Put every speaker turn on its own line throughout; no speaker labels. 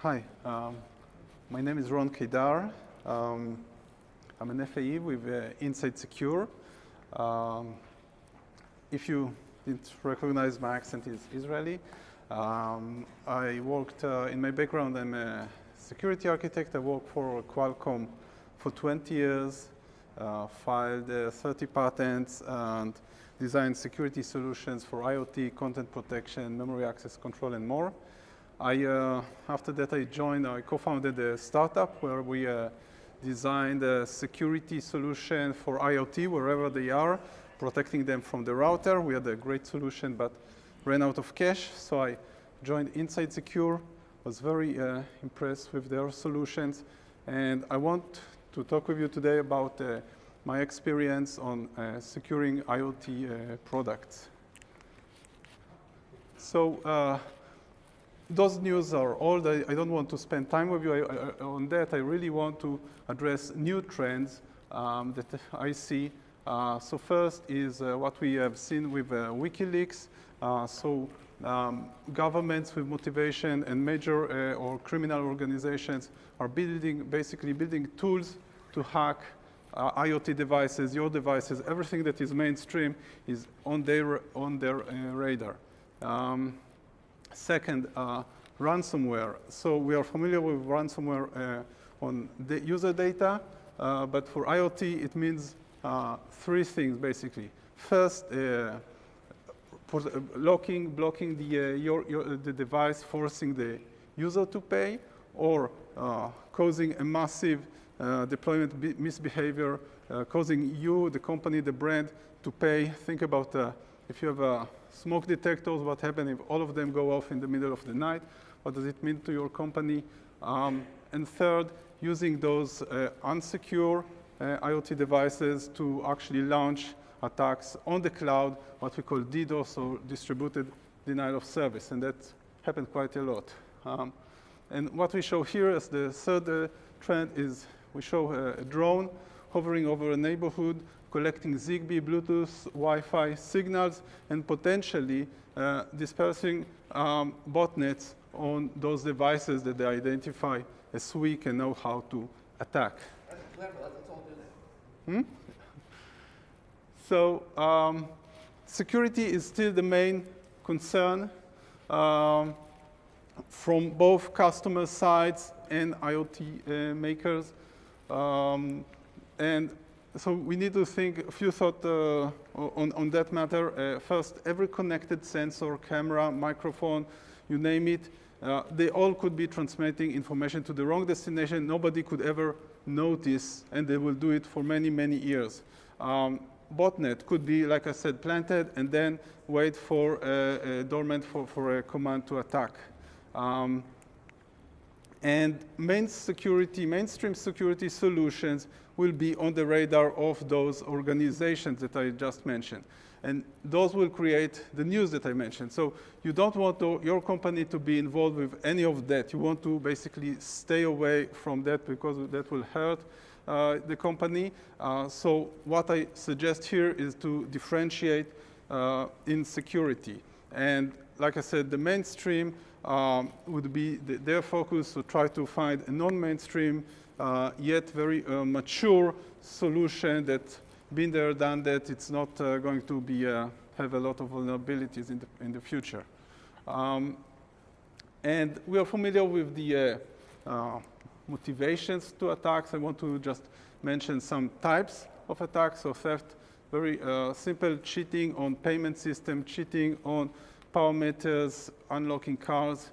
Hi, my name is Ron Kedar. I'm an FAE with Inside Secure. If you didn't recognize, my accent is Israeli. I worked, in my background, I'm a security architect. I worked for Qualcomm for 20 years, filed 30 patents, and designed security solutions for IoT, content protection, memory access control, and more. After that, I co-founded a startup where we designed a security solution for IoT wherever they are, protecting them from the router. We had a great solution, but ran out of cash. So I joined Inside Secure, was very impressed with their solutions. And I want to talk with you today about my experience on securing IoT products. So those news are old. I don't want to spend time with you on that. I really want to address new trends that I see. So first is what we have seen with WikiLeaks. Governments with motivation and major or criminal organizations are basically building tools to hack IoT devices, your devices. Everything that is mainstream is on their radar. Second, ransomware. So we are familiar with ransomware on the user data, but for IoT, it means three things, basically. First, blocking the device, forcing the user to pay, or causing a massive deployment misbehavior, causing you, the company, the brand, to pay. Think about if you have smoke detectors, what happens if all of them go off in the middle of the night? What does it mean to your company? And third, using those unsecure IoT devices to actually launch attacks on the cloud, what we call DDoS, or distributed denial of service. And that happened quite a lot. And what we show here as the third trend is we show a drone hovering over a neighborhood, collecting Zigbee, Bluetooth, Wi-Fi signals, and potentially dispersing botnets on those devices that they identify as weak and know how to attack.
That's clever. Let's all do that.
So security is still the main concern from both customer sides and IoT makers. And so we need to think a few thoughts on that matter. First, every connected sensor, camera, microphone, you name it, they all could be transmitting information to the wrong destination. Nobody could ever notice, and they will do it for many, many years. Botnet could be, like I said, planted and then wait for dormant for a command to attack. And mainstream security solutions will be on the radar of those organizations that I just mentioned. And those will create the news that I mentioned. So you don't want your company to be involved with any of that. You want to basically stay away from that because that will hurt the company. So what I suggest here is to differentiate in security. And like I said, the mainstream would be their focus to try to find a non-mainstream, yet very mature solution that been there, done that. It's not going to be have a lot of vulnerabilities in the future. And we are familiar with the motivations to attacks. I want to just mention some types of attacks. So theft, very simple: cheating on payment system, cheating on power meters, unlocking cars.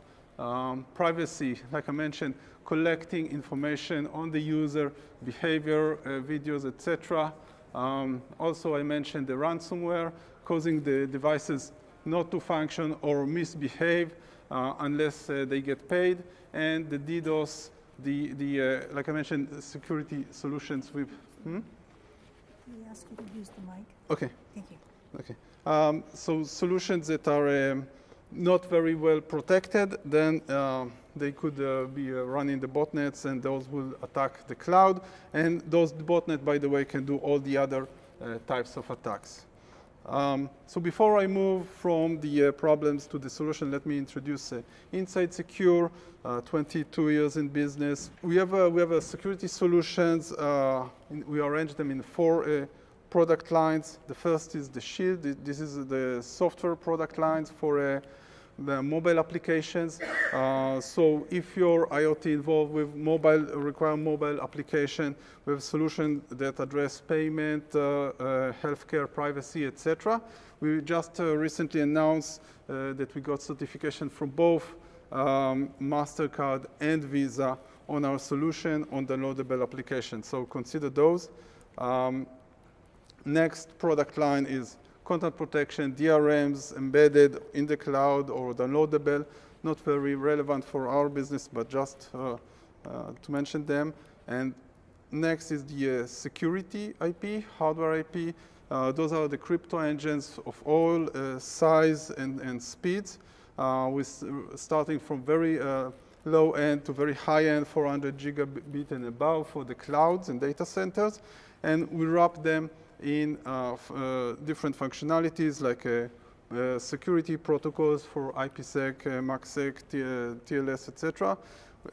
Privacy, like I mentioned, collecting information on the user, behavior, videos, etc. Also, I mentioned the ransomware, causing the devices not to function or misbehave unless they get paid. And the DDoS, like I mentioned, the security solutions with.
Can we ask you to use the mic?
Okay.
Thank you.
Okay. So solutions that are not very well protected, then they could be running the botnets, and those will attack the cloud. And those botnets, by the way, can do all the other types of attacks. So before I move from the problems to the solution, let me introduce Inside Secure, 22 years in business. We have security solutions. We arrange them in 4 product lines. The first is the Shield. This is the software product lines for the mobile applications. So if your IoT involved with require mobile application, we have solutions that address payment, healthcare, privacy, etc. We just recently announced that we got certification from both MasterCard and Visa on our solution on downloadable applications. So consider those. Next product line is content protection, DRMs embedded in the cloud or downloadable. Not very relevant for our business, but just to mention them. And next is the security IP, hardware IP. Those are the crypto engines of all size and speeds, starting from very low end to very high end, 400 gigabit and above for the clouds and data centers. And we wrap them in different functionalities like security protocols for IPsec, MACsec, TLS, etc.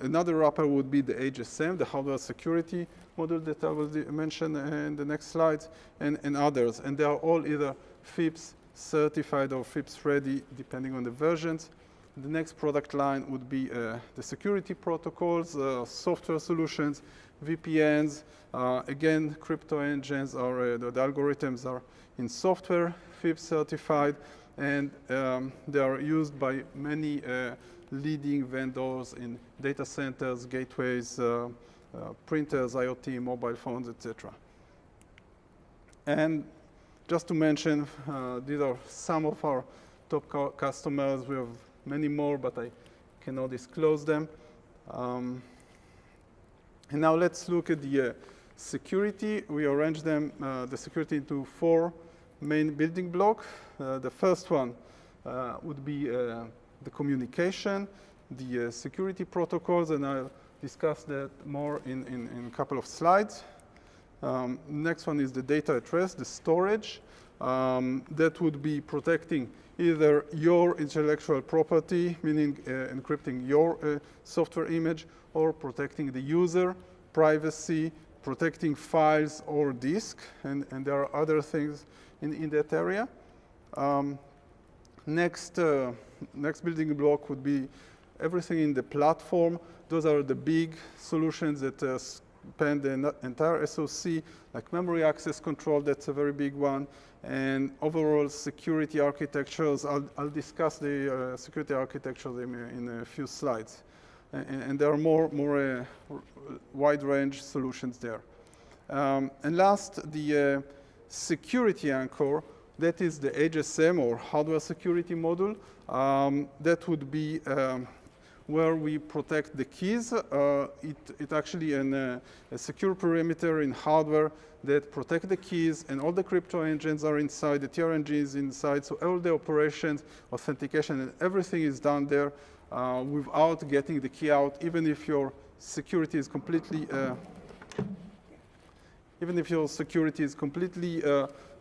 Another wrapper would be the HSM, the hardware security module that I will mention in the next slides, and others. And they are all either FIPS certified or FIPS ready, depending on the versions. The next product line would be the security protocols, software solutions, VPNs. Again, crypto engines or the algorithms are in software, FIPS certified, and they are used by many leading vendors in data centers, gateways, printers, IoT, mobile phones, etc. And just to mention, these are some of our top customers. We have many more, but I cannot disclose them. And now let's look at the security. We arrange them, the security, into 4 main building blocks. The first one would be the communication, the security protocols, and I'll discuss that more in a couple of slides. Next one is the data at rest, the storage. That would be protecting either your intellectual property, meaning encrypting your software image, or protecting the user, privacy, protecting files or disk, and there are other things in that area. Next building block would be everything in the platform. Those are the big solutions that span the entire SoC, like memory access control, that's a very big one, and overall security architectures. I'll discuss the security architectures in a few slides. And there are more wide range solutions there. And last, the security anchor, that is the HSM or hardware security module. That would be where we protect the keys. It actually a secure perimeter in hardware that protect the keys, and all the crypto engines are inside, the TRNG is inside, so all the operations, authentication, and everything is done there without getting the key out, even if your security is completely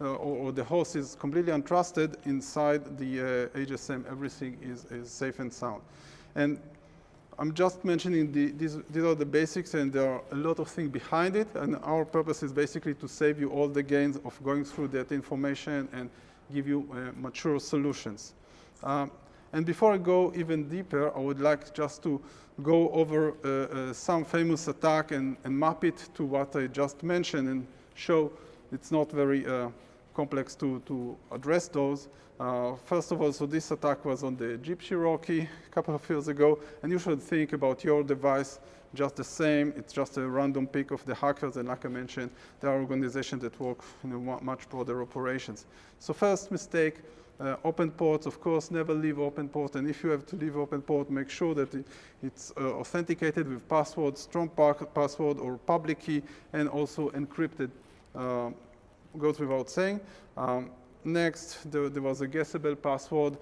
or the host is completely untrusted, inside the HSM, everything is safe and sound. And I'm just mentioning these are the basics, and there are a lot of things behind it, and our purpose is basically to save you all the gains of going through that information and give you mature solutions. And before I go even deeper, I would like just to go over some famous attack and map it to what I just mentioned and show it's not very complex to address those. First of all, so this attack was on the Jeep Cherokee a couple of years ago, and you should think about your device just the same. It's just a random pick of the hackers, and like I mentioned, there are organizations that work in much broader operations. So first mistake, open ports, of course, never leave open port, and if you have to leave open port, make sure that it's authenticated with password, strong password or public key, and also encrypted. Goes without saying. Next, there was a guessable password.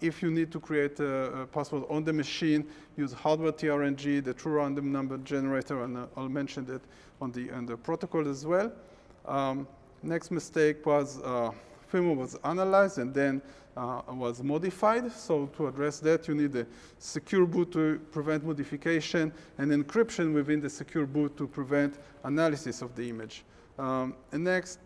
If you need to create a password on the machine, use hardware TRNG, the true random number generator, and I'll mention that on the protocol as well. Next mistake was firmware was analyzed and then was modified. So to address that, you need a secure boot to prevent modification and encryption within the secure boot to prevent analysis of the image. And next,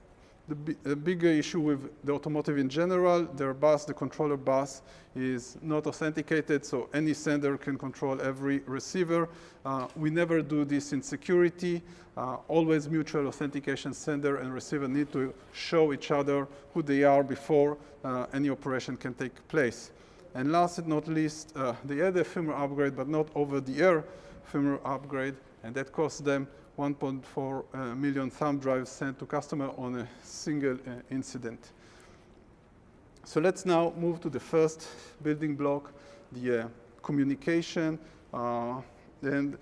the bigger issue with the automotive in general, their bus, the controller bus, is not authenticated, so any sender can control every receiver. We never do this in security. Always mutual authentication, sender and receiver need to show each other who they are before any operation can take place. And last but not least, they had a firmware upgrade, but not over-the-air firmware upgrade, and that cost them 1.4 million thumb drives sent to customer on a single incident. So let's now move to the first building block, the communication. And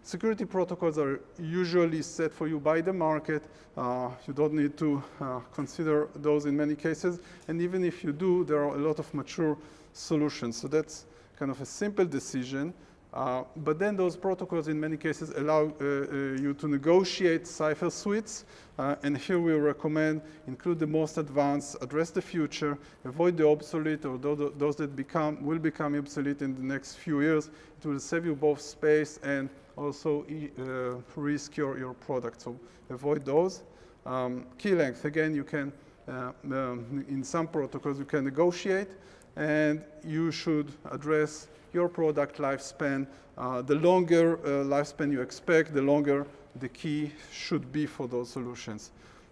security protocols are usually set for you by the market. You don't need to consider those in many cases. And even if you do, there are a lot of mature solutions. So that's kind of a simple decision. But then those protocols in many cases allow you to negotiate cipher suites. And here we recommend include the most advanced, address the future, avoid the obsolete or those that will become obsolete in the next few years. It will save you both space and also risk your product. So avoid those. Key length, again, you can, in some protocols, you can negotiate. And you should address your product lifespan. The longer lifespan you expect, the longer the key should be for those solutions.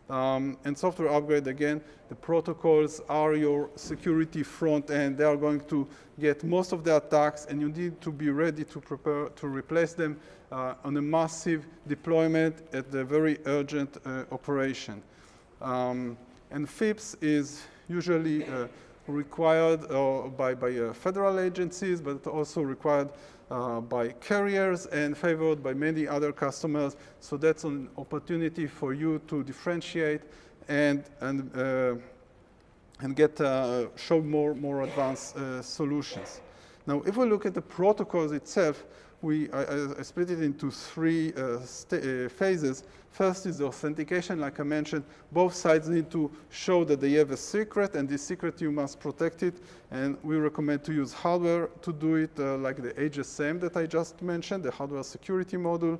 And software upgrade, again, the protocols are your security front end. They are going to get most of the attacks, and you need to be ready to prepare to replace them on a massive deployment at the very urgent operation. And FIPS is usually required by federal agencies, but also required by carriers and favored by many other customers. So that's an opportunity for you to differentiate and get show more advanced solutions. Now, if we look at the protocols itself, I split it into three phases. First is the authentication. Like I mentioned, both sides need to show that they have a secret, and this secret you must protect it. And we recommend to use hardware to do it, like the HSM that I just mentioned, the hardware security module.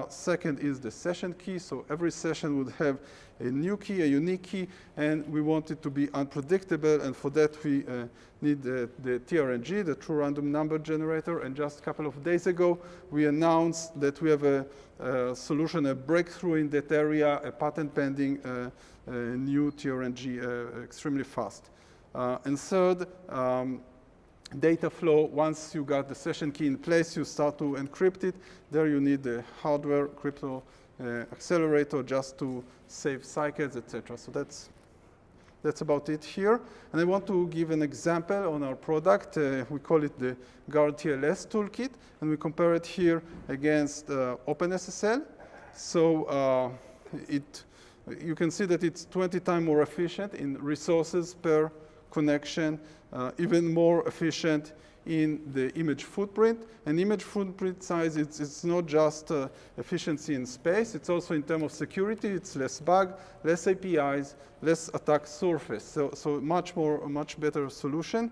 Second is the session key. So every session would have a new key, a unique key, and we want it to be unpredictable. And for that, we need the TRNG, the True Random Number Generator. And just a couple of days ago, we announced that we have a solution, a breakthrough in that area, a patent pending new TRNG extremely fast. And third, data flow. Once you got the session key in place, you start to encrypt it. There you need the hardware crypto accelerator just to save cycles, etc. So that's about it here. And I want to give an example on our product. We call it the Guard TLS toolkit, and we compare it here against OpenSSL. So you can see that it's 20 times more efficient in resources per connection, even more efficient in the image footprint. And image footprint size, it's not just efficiency in space, it's also in terms of security. It's less bug, less APIs, less attack surface. So much better solution.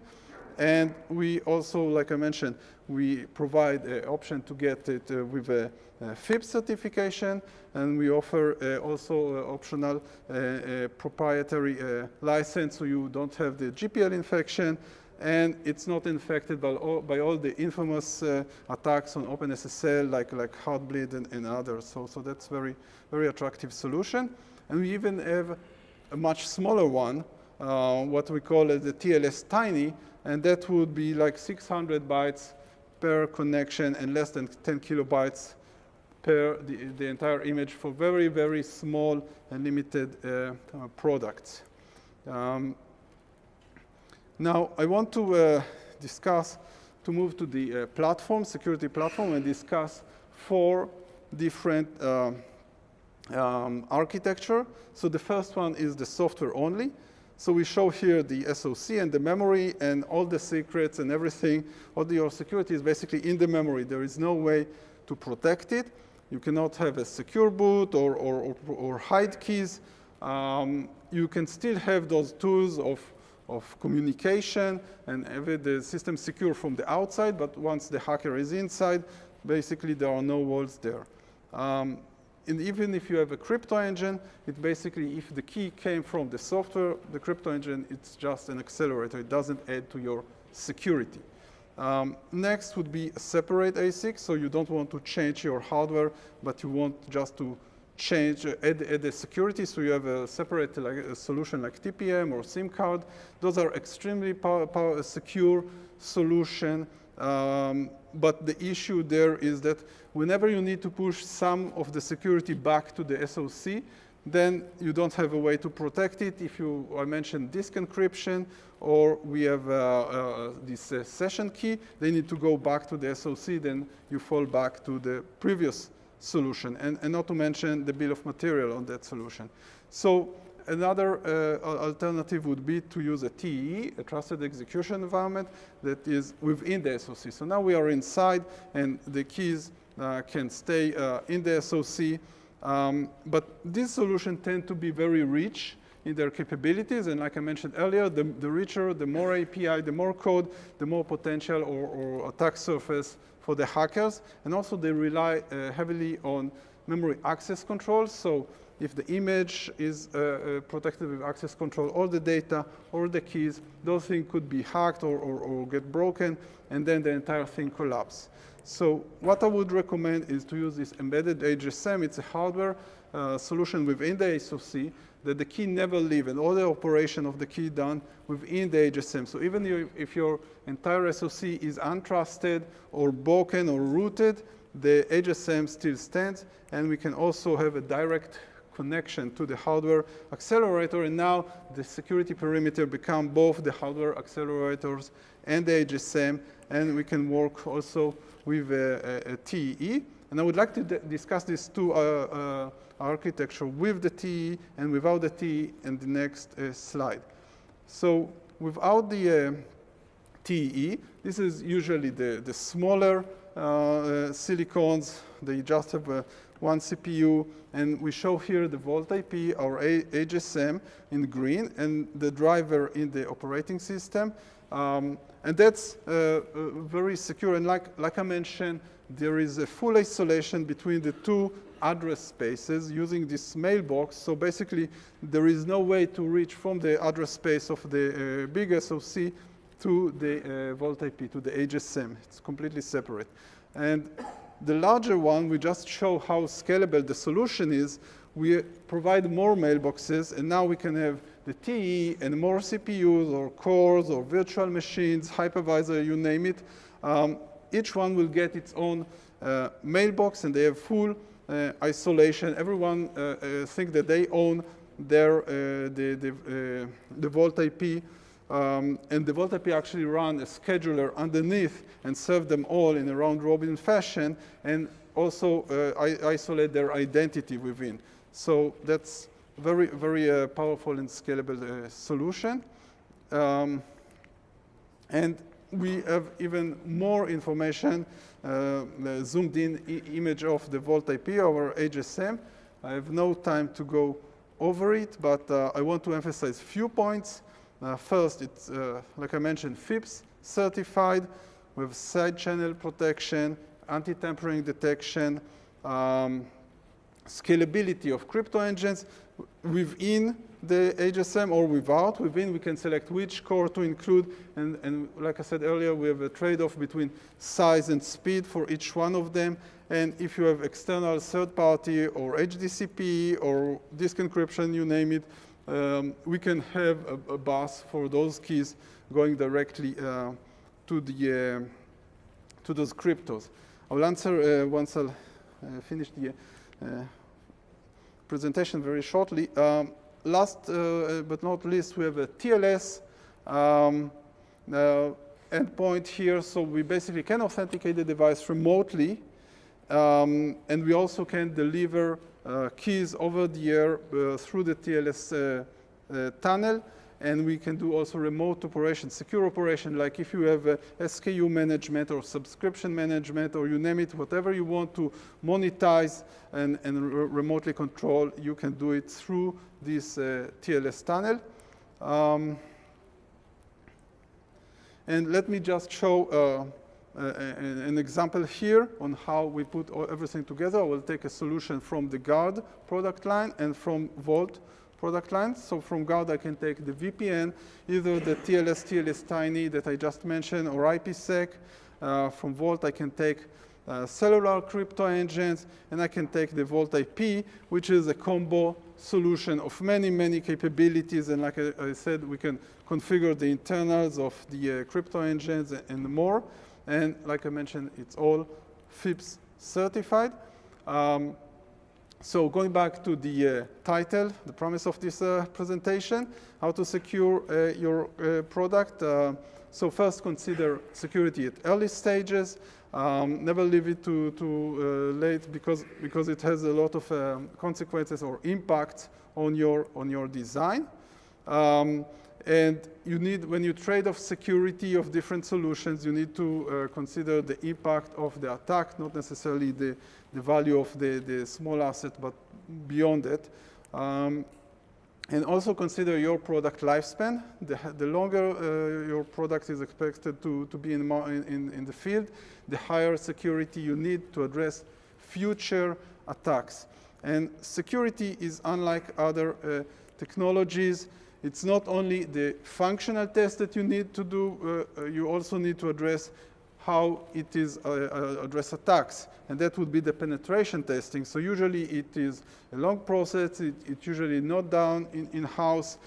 And we also, like I mentioned, we provide an option to get it with a FIPS certification, and we offer also optional proprietary license, so you don't have the GPL infection, and it's not infected by all the infamous attacks on OpenSSL, like Heartbleed and others. So that's very attractive solution. And we even have a much smaller one, what we call the TLS Tiny, and that would be like 600 bytes per connection and less than 10 kilobytes per the entire image for very small and limited products. Now, I want to move to the platform, security platform, and discuss 4 different architecture. So the first one is the software only. So we show here the SoC and the memory and all the secrets and everything. All your security is basically in the memory. There is no way to protect it. You cannot have a secure boot or hide keys. You can still have those tools of communication and have the system secure from the outside, but once the hacker is inside, basically there are no walls there. And even if you have a crypto engine, it basically, if the key came from the software, the crypto engine, it's just an accelerator. It doesn't add to your security. Next would be a separate ASIC. So you don't want to change your hardware, but you want just to change, add the security. So you have a separate a solution like TPM or SIM card. Those are extremely secure solution. But the issue there is that whenever you need to push some of the security back to the SoC, then you don't have a way to protect it. If I mentioned disk encryption, or we have this session key, they need to go back to the SoC, then you fall back to the previous solution, and not to mention the bill of material on that solution. So another alternative would be to use a TEE, a trusted execution environment, that is within the SoC. So now we are inside, and the keys can stay in the SoC. But these solutions tend to be very rich in their capabilities. And like I mentioned earlier, the richer, the more API, the more code, the more potential or attack surface for the hackers. And also they rely heavily on memory access control. So if the image is protected with access control, all the data or the keys, those things could be hacked or get broken, and then the entire thing collapses. So what I would recommend is to use this embedded HSM. It's a hardware solution within the SoC that the key never leaves, and all the operation of the key done within the HSM. So even if your entire SoC is untrusted or broken or rooted, the HSM still stands, and we can also have a direct connection to the hardware accelerator, and now the security perimeter become both the hardware accelerators and the HSM, and we can work also with a TEE. And I would like to discuss these two architecture with the TEE and without the TEE in the next slide. So without the TEE, this is usually the smaller silicons. They just have one CPU, and we show here the Volt IP, our HSM in green, and the driver in the operating system. And that's very secure. And like I mentioned, there is a full isolation between the two address spaces using this mailbox. So basically, there is no way to reach from the address space of the big SoC to the Volt IP, to the HSM. It's completely separate. And the larger one, we just show how scalable the solution is. We provide more mailboxes, and now we can have the TE and more CPUs or cores or virtual machines, hypervisor, you name it. Each one will get its own mailbox, and they have full isolation. Everyone thinks that they own their the Volt IP, and the Volt IP actually run a scheduler underneath and serve them all in a round-robin fashion, and also isolate their identity within. So that's very, very powerful and scalable solution. And we have even more information, zoomed in image of the Volt IP, our HSM. I have no time to go over it, but I want to emphasize a few points. First, it's, like I mentioned, FIPS certified with side channel protection, anti-tampering detection, scalability of crypto engines within the HSM or without. Within, we can select which core to include. And like I said earlier, we have a trade-off between size and speed for each one of them. And if you have external third-party or HDCP or disk encryption, you name it, we can have a bus for those keys going directly to those cryptos. I will answer once I'll finish the presentation very shortly. Last but not least, we have a TLS endpoint here. So we basically can authenticate the device remotely, and we also can deliver keys over the air through the TLS tunnel. And we can do also remote operation, secure operation, like if you have SKU management or subscription management, or you name it, whatever you want to monetize and remotely control, you can do it through this TLS tunnel. And let me just show an example here on how we put everything together. I will take a solution from the Guard product line and from Vault product lines. So from Guard, I can take the VPN, either the TLS Tiny that I just mentioned, or IPsec. From Vault, I can take cellular crypto engines, and I can take the Vault IP, which is a combo solution of many, many capabilities. And like I said, we can configure the internals of the crypto engines and more. And like I mentioned, it's all FIPS certified. So going back to the title, the promise of this presentation, how to secure your product. So first, consider security at early stages. Never leave it too late because it has a lot of consequences or impact on your design. And you need, when you trade off security of different solutions, you need to consider the impact of the attack, not necessarily the value of the small asset, but beyond it. And also consider your product lifespan. The longer your product is expected to be in the field, the higher security you need to address future attacks. And security is unlike other technologies. It's not only the functional test that you need to do, you also need to address how it is address attacks. And that would be the penetration testing. So usually it is a long process. It's usually not done in-house.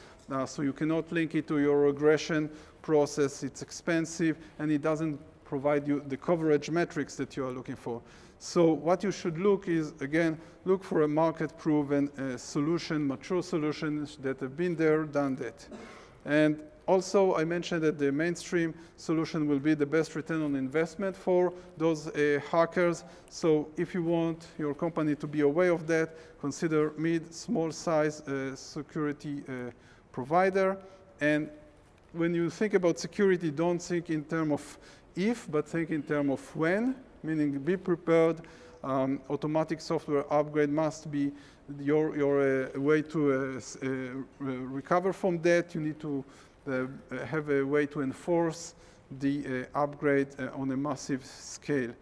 So you cannot link it to your regression process. It's expensive, and it doesn't provide you the coverage metrics that you are looking for. So what you should look is, again, look for a market-proven solution, mature solutions that have been there, done that. And also, I mentioned that the mainstream solution will be the best return on investment for those hackers. So if you want your company to be aware of that, consider mid, small size security provider. And when you think about security, don't think in terms of if, but think in terms of when. Meaning, be prepared. Automatic software upgrade must be your way to recover from that. You need to have a way to enforce the upgrade on a massive scale.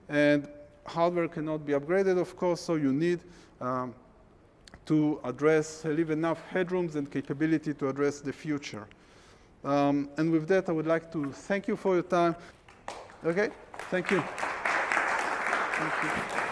And hardware cannot be upgraded, of course, so you need to leave enough headrooms and capability to address the future. And with that, I would like to thank you for your time. Okay, thank you. Thank you.